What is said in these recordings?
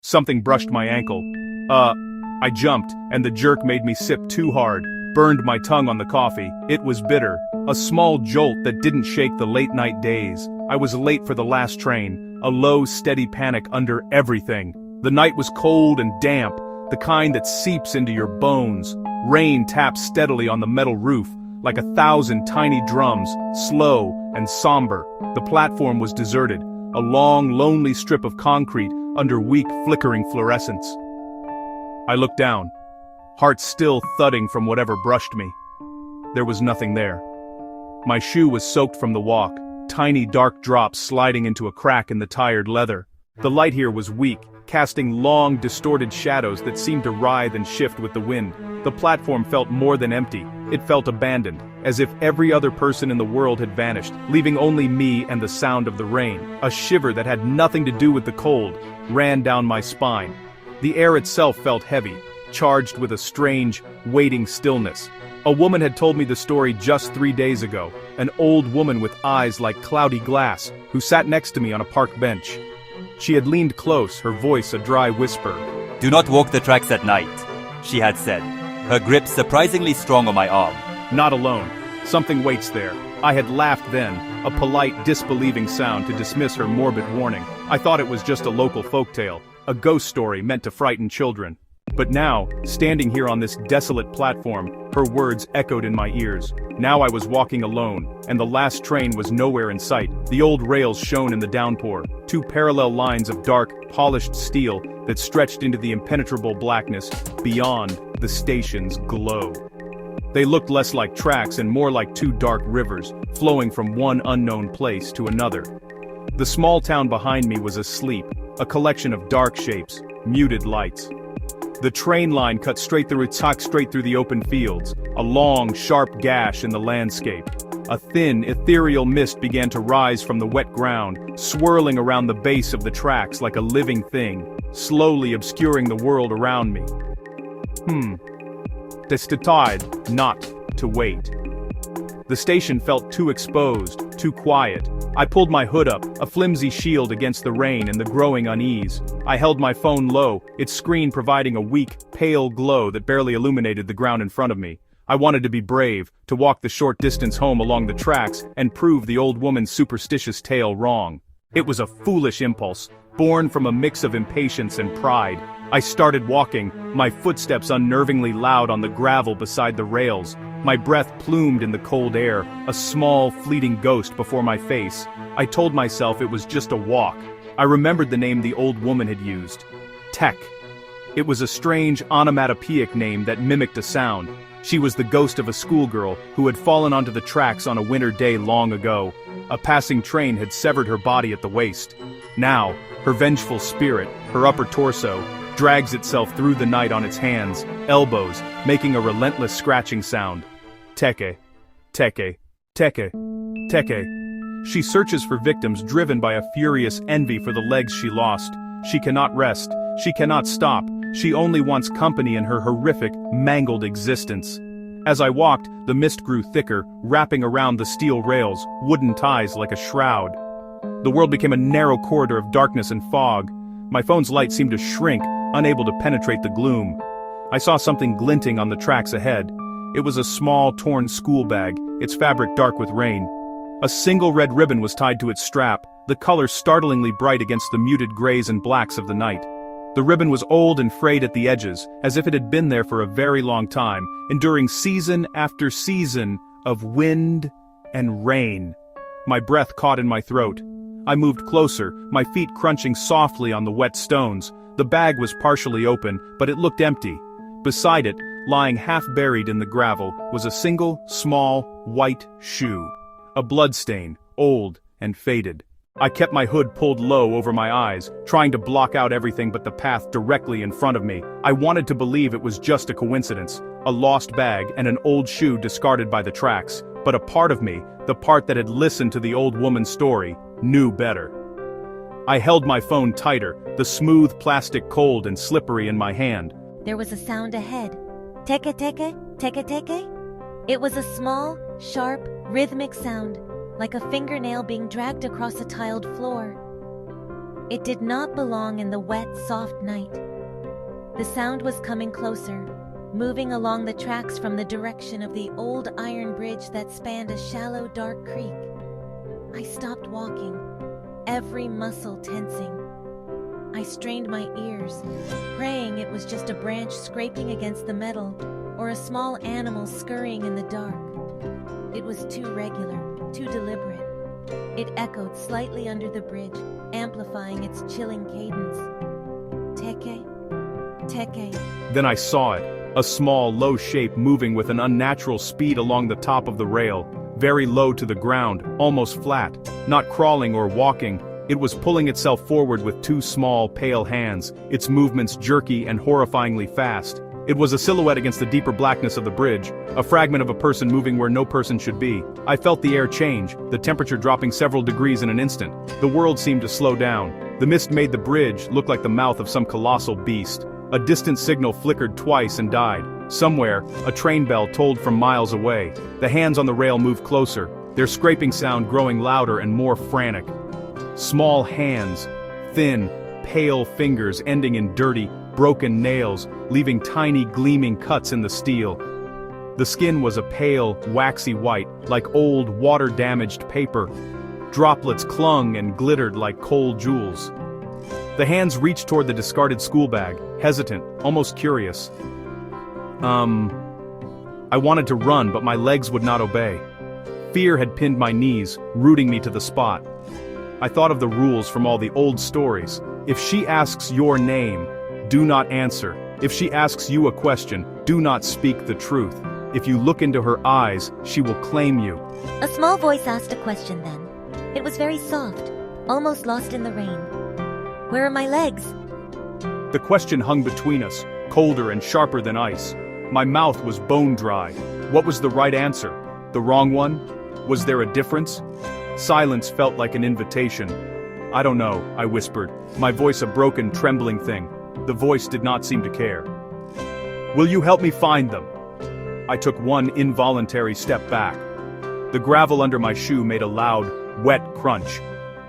Something brushed my ankle. I jumped, and the jerk made me sip too hard, burned my tongue on the coffee. It was bitter, a small jolt that didn't shake the late-night days. I was late for the last train, a low, steady panic under everything. The night was cold and damp, the kind that seeps into your bones. Rain tapped steadily on the metal roof, like 1,000 tiny drums, slow and somber. The platform was deserted, a long, lonely strip of concrete under weak, flickering fluorescence. I looked down, heart still thudding from whatever brushed me. There was nothing there. My shoe was soaked from the walk, tiny dark drops sliding into a crack in the tired leather. The light here was weak, casting long, distorted shadows that seemed to writhe and shift with the wind. The platform felt more than empty. It felt abandoned, as if every other person in the world had vanished, leaving only me and the sound of the rain. A shiver that had nothing to do with the cold ran down my spine. The air itself felt heavy, charged with a strange, waiting stillness. A woman had told me the story just 3 days ago, an old woman with eyes like cloudy glass, who sat next to me on a park bench. She had leaned close, her voice a dry whisper. "Do not walk the tracks at night," she had said, her grip surprisingly strong on my arm. Not alone. Something waits there. I had laughed then, a polite, disbelieving sound to dismiss her morbid warning. I thought it was just a local folktale, a ghost story meant to frighten children. But now, standing here on this desolate platform, her words echoed in my ears. Now I was walking alone, and the last train was nowhere in sight. The old rails shone in the downpour, two parallel lines of dark, polished steel that stretched into the impenetrable blackness beyond the station's glow. They looked less like tracks and more like two dark rivers, flowing from one unknown place to another. The small town behind me was asleep, a collection of dark shapes, muted lights. The train line cut straight through the open fields, a long, sharp gash in the landscape. A thin, ethereal mist began to rise from the wet ground, swirling around the base of the tracks like a living thing, slowly obscuring the world around me. To decide not to wait. The station felt too exposed, too quiet. I pulled my hood up, a flimsy shield against the rain and the growing unease. I held my phone low, its screen providing a weak, pale glow that barely illuminated the ground in front of me. I wanted to be brave, to walk the short distance home along the tracks and prove the old woman's superstitious tale wrong. It was a foolish impulse, born from a mix of impatience and pride. I started walking, my footsteps unnervingly loud on the gravel beside the rails. My breath plumed in the cold air, a small, fleeting ghost before my face. I told myself it was just a walk. I remembered the name the old woman had used. Tech. It was a strange onomatopoeic name that mimicked a sound. She was the ghost of a schoolgirl who had fallen onto the tracks on a winter day long ago. A passing train had severed her body at the waist. Now, her vengeful spirit, her upper torso, drags itself through the night on its hands, elbows, making a relentless scratching sound. Teke, teke, teke, teke. She searches for victims driven by a furious envy for the legs she lost. She cannot rest, she cannot stop, she only wants company in her horrific, mangled existence. As I walked, the mist grew thicker, wrapping around the steel rails, wooden ties like a shroud. The world became a narrow corridor of darkness and fog. My phone's light seemed to shrink, unable to penetrate the gloom. I saw something glinting on the tracks ahead. It was a small, torn school bag, its fabric dark with rain. A single red ribbon was tied to its strap, the color startlingly bright against the muted grays and blacks of the night. The ribbon was old and frayed at the edges, as if it had been there for a very long time, enduring season after season of wind and rain. My breath caught in my throat. I moved closer, my feet crunching softly on the wet stones. The bag was partially open, but it looked empty. Beside it, lying half-buried in the gravel, was a single, small, white shoe. A bloodstain, old and faded. I kept my hood pulled low over my eyes, trying to block out everything but the path directly in front of me. I wanted to believe it was just a coincidence, a lost bag and an old shoe discarded by the tracks. But a part of me, the part that had listened to the old woman's story, knew better. I held my phone tighter, the smooth plastic cold and slippery in my hand. There was a sound ahead. Teke teke, teke teke. It was a small, sharp, rhythmic sound, like a fingernail being dragged across a tiled floor. It did not belong in the wet, soft night. The sound was coming closer, moving along the tracks from the direction of the old iron bridge that spanned a shallow, dark creek. I stopped walking, every muscle tensing. I strained my ears, praying it was just a branch scraping against the metal or a small animal scurrying in the dark. It was too regular, too deliberate. It echoed slightly under the bridge, amplifying its chilling cadence. Teke, teke. Then I saw it, a small, low shape moving with an unnatural speed along the top of the rail, very low to the ground, almost flat, not crawling or walking. It was pulling itself forward with two small, pale hands, its movements jerky and horrifyingly fast. It was a silhouette against the deeper blackness of the bridge, a fragment of a person moving where no person should be. I felt the air change, the temperature dropping several degrees in an instant. The world seemed to slow down. The mist made the bridge look like the mouth of some colossal beast. A distant signal flickered twice and died. Somewhere, a train bell tolled from miles away. The hands on the rail moved closer, their scraping sound growing louder and more frantic. Small hands, thin, pale fingers ending in dirty, broken nails, leaving tiny gleaming cuts in the steel. The skin was a pale, waxy white, like old, water-damaged paper. Droplets clung and glittered like cold jewels. The hands reached toward the discarded school bag, hesitant, almost curious. I wanted to run, but my legs would not obey. Fear had pinned my knees, rooting me to the spot. I thought of the rules from all the old stories. If she asks your name, do not answer. If she asks you a question, do not speak the truth. If you look into her eyes, she will claim you. A small voice asked a question then. It was very soft, almost lost in the rain. Where are my legs? The question hung between us, colder and sharper than ice. My mouth was bone dry. What was the right answer? The wrong one? Was there a difference? Silence felt like an invitation. I don't know, I whispered, my voice a broken, trembling thing. The voice did not seem to care. Will you help me find them? I took one involuntary step back. The gravel under my shoe made a loud, wet crunch.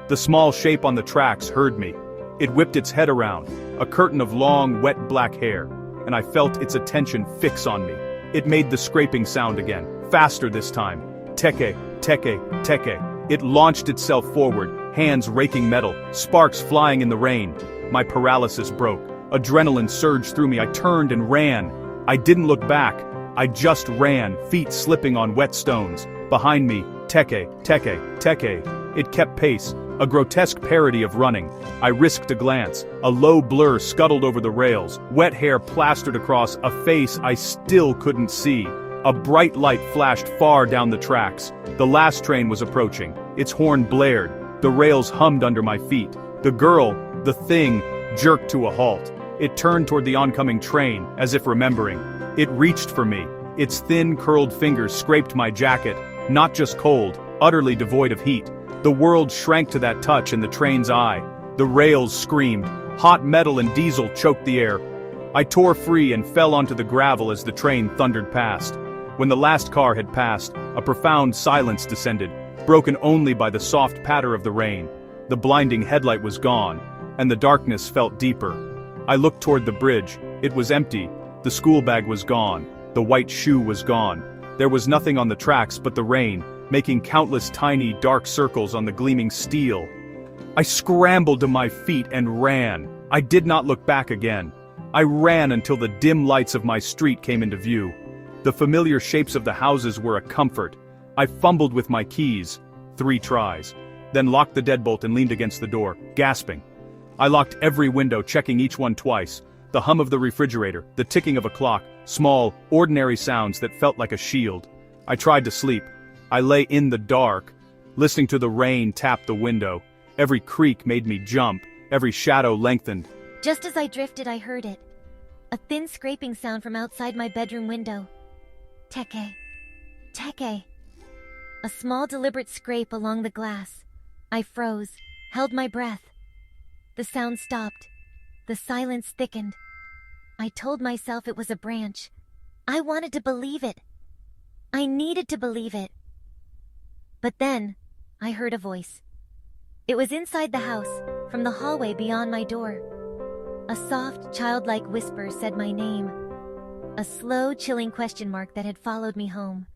The small shape on the tracks heard me. It whipped its head around, a curtain of long, wet black hair, and I felt its attention fix on me. It made the scraping sound again, faster this time. Teke, teke, teke. It launched itself forward, hands raking metal, sparks flying in the rain. My paralysis broke. Adrenaline surged through me. I turned and ran. I didn't look back. I just ran, feet slipping on wet stones. Behind me, teke, teke, teke. It kept pace, a grotesque parody of running. I risked a glance. A low blur scuttled over the rails, wet hair plastered across a face I still couldn't see. A bright light flashed far down the tracks. The last train was approaching. Its horn blared. The rails hummed under my feet. The girl, the thing, jerked to a halt. It turned toward the oncoming train, as if remembering. It reached for me. Its thin, curled fingers scraped my jacket, not just cold, utterly devoid of heat. The world shrank to that touch in the train's eye. The rails screamed. Hot metal and diesel choked the air. I tore free and fell onto the gravel as the train thundered past. When the last car had passed, a profound silence descended, broken only by the soft patter of the rain. The blinding headlight was gone, and the darkness felt deeper. I looked toward the bridge. It was empty. The school bag was gone. The white shoe was gone. There was nothing on the tracks but the rain, making countless tiny, dark circles on the gleaming steel. I scrambled to my feet and ran. I did not look back again. I ran until the dim lights of my street came into view. The familiar shapes of the houses were a comfort. I fumbled with my keys, 3 tries, then locked the deadbolt and leaned against the door, gasping. I locked every window, checking each one twice. The hum of the refrigerator, the ticking of a clock, small, ordinary sounds that felt like a shield. I tried to sleep. I lay in the dark, listening to the rain tap the window. Every creak made me jump, every shadow lengthened. Just as I drifted, I heard it. A thin scraping sound from outside my bedroom window. Teke. Teke. A small deliberate scrape along the glass. I froze, held my breath. The sound stopped. The silence thickened. I told myself it was a branch. I wanted to believe it. I needed to believe it. But then, I heard a voice. It was inside the house, from the hallway beyond my door. A soft, childlike whisper said my name, a slow, chilling question mark that had followed me home.